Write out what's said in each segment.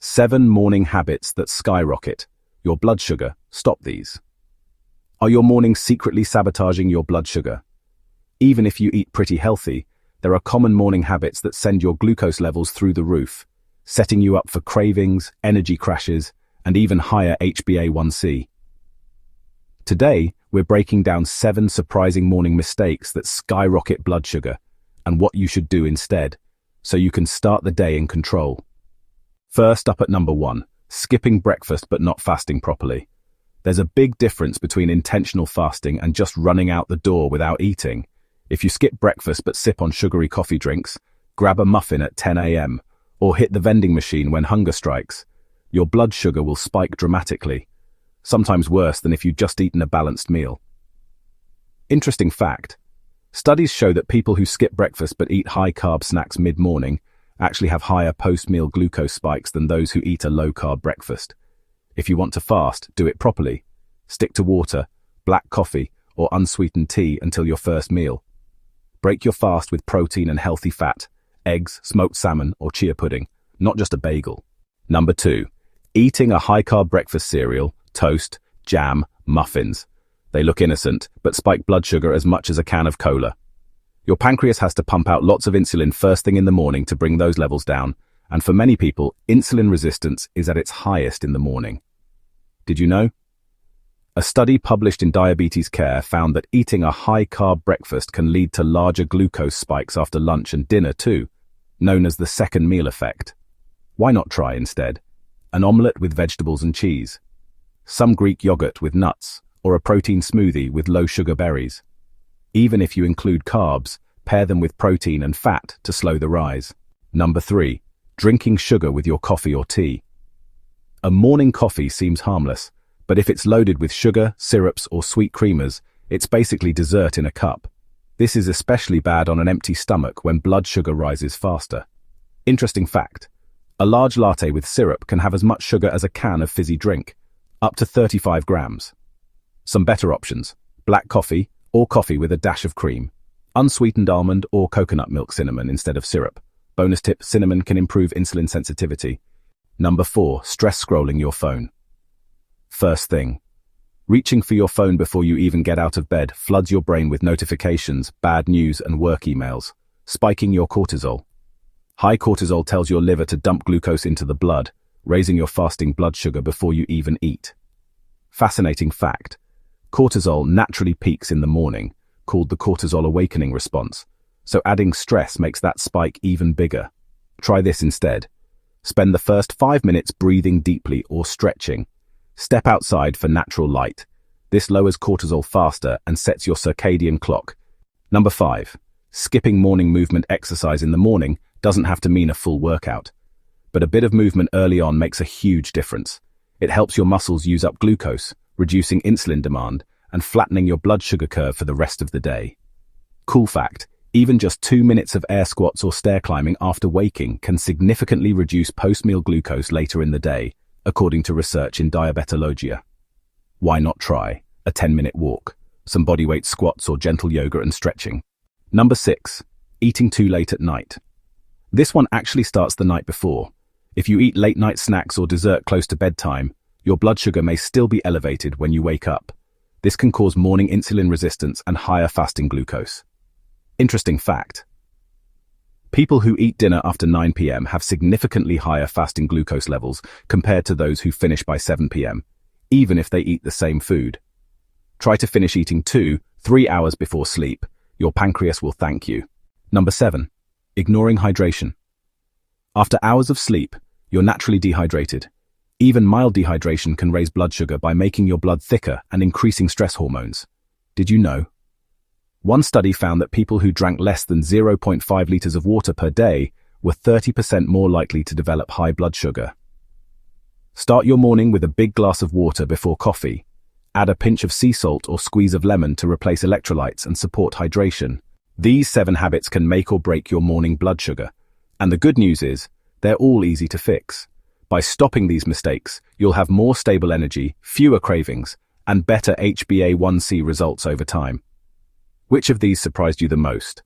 7 morning habits that skyrocket your blood sugar. Stop these. Are your mornings secretly sabotaging your blood sugar? Even if you eat pretty healthy, there are common morning habits that send your glucose levels through the roof, setting you up for cravings, energy crashes, and even higher HbA1c. Today, we're breaking down 7 surprising morning mistakes that skyrocket blood sugar and what you should do instead, so you can start the day in control. First up at number 1, skipping breakfast but not fasting properly. There's a big difference between intentional fasting and just running out the door without eating. If you skip breakfast but sip on sugary coffee drinks, grab a muffin at 10 a.m., or hit the vending machine when hunger strikes, your blood sugar will spike dramatically, sometimes worse than if you'd just eaten a balanced meal. Interesting fact: studies show that people who skip breakfast but eat high-carb snacks mid-morning actually have higher post-meal glucose spikes than those who eat a low-carb breakfast. If you want to fast, do it properly. Stick to water, black coffee, or unsweetened tea until your first meal. Break your fast with protein and healthy fat, eggs, smoked salmon, or chia pudding, not just a bagel. Number 2, eating a high-carb breakfast cereal, toast, jam, muffins. They look innocent, but spike blood sugar as much as a can of cola. Your pancreas has to pump out lots of insulin first thing in the morning to bring those levels down, and for many people, insulin resistance is at its highest in the morning. Did you know? A study published in Diabetes Care found that eating a high-carb breakfast can lead to larger glucose spikes after lunch and dinner too, known as the second meal effect. Why not try instead an omelette with vegetables and cheese, some Greek yogurt with nuts, or a protein smoothie with low-sugar berries? Even if you include carbs, pair them with protein and fat to slow the rise. Number 3, drinking sugar with your coffee or tea. A morning coffee seems harmless, but if it's loaded with sugar, syrups, or sweet creamers, it's basically dessert in a cup. This is especially bad on an empty stomach when blood sugar rises faster. Interesting fact: a large latte with syrup can have as much sugar as a can of fizzy drink, up to 35 grams. Some better options: black coffee, or coffee with a dash of cream, unsweetened almond or coconut milk cinnamon instead of syrup. Bonus tip: cinnamon can improve insulin sensitivity. Number 4, stress scrolling your phone. First thing, reaching for your phone before you even get out of bed floods your brain with notifications, bad news, and work emails, spiking your cortisol. High cortisol tells your liver to dump glucose into the blood, raising your fasting blood sugar before you even eat. Fascinating fact: cortisol naturally peaks in the morning, called the cortisol awakening response, so adding stress makes that spike even bigger. Try this instead. Spend the first 5 minutes breathing deeply or stretching. Step outside for natural light. This lowers cortisol faster and sets your circadian clock. Number 5, skipping morning movement exercise in the morning doesn't have to mean a full workout, but a bit of movement early on makes a huge difference. It helps your muscles use up glucose, reducing insulin demand, and flattening your blood sugar curve for the rest of the day. Cool fact: even just 2 minutes of air squats or stair climbing after waking can significantly reduce post-meal glucose later in the day, according to research in Diabetologia. Why not try a 10-minute walk, some bodyweight squats or gentle yoga and stretching? Number 6, eating too late at night. This one actually starts the night before. If you eat late-night snacks or dessert close to bedtime, your blood sugar may still be elevated when you wake up. This can cause morning insulin resistance and higher fasting glucose. Interesting fact: people who eat dinner after 9 p.m. have significantly higher fasting glucose levels compared to those who finish by 7 p.m., even if they eat the same food. Try to finish eating 2-3 hours before sleep. Your pancreas will thank you. Number 7, ignoring hydration. After hours of sleep, you're naturally dehydrated. Even mild dehydration can raise blood sugar by making your blood thicker and increasing stress hormones. Did you know? One study found that people who drank less than 0.5 liters of water per day were 30% more likely to develop high blood sugar. Start your morning with a big glass of water before coffee. Add a pinch of sea salt or squeeze of lemon to replace electrolytes and support hydration. These 7 habits can make or break your morning blood sugar. And the good news is, they're all easy to fix. By stopping these mistakes, you'll have more stable energy, fewer cravings, and better HbA1c results over time. Which of these surprised you the most?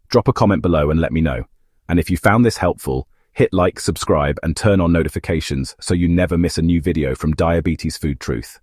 Drop a comment below and let me know. And if you found this helpful, Hit like, subscribe, and turn on notifications so you never miss a new video from Diabetes Food Truth.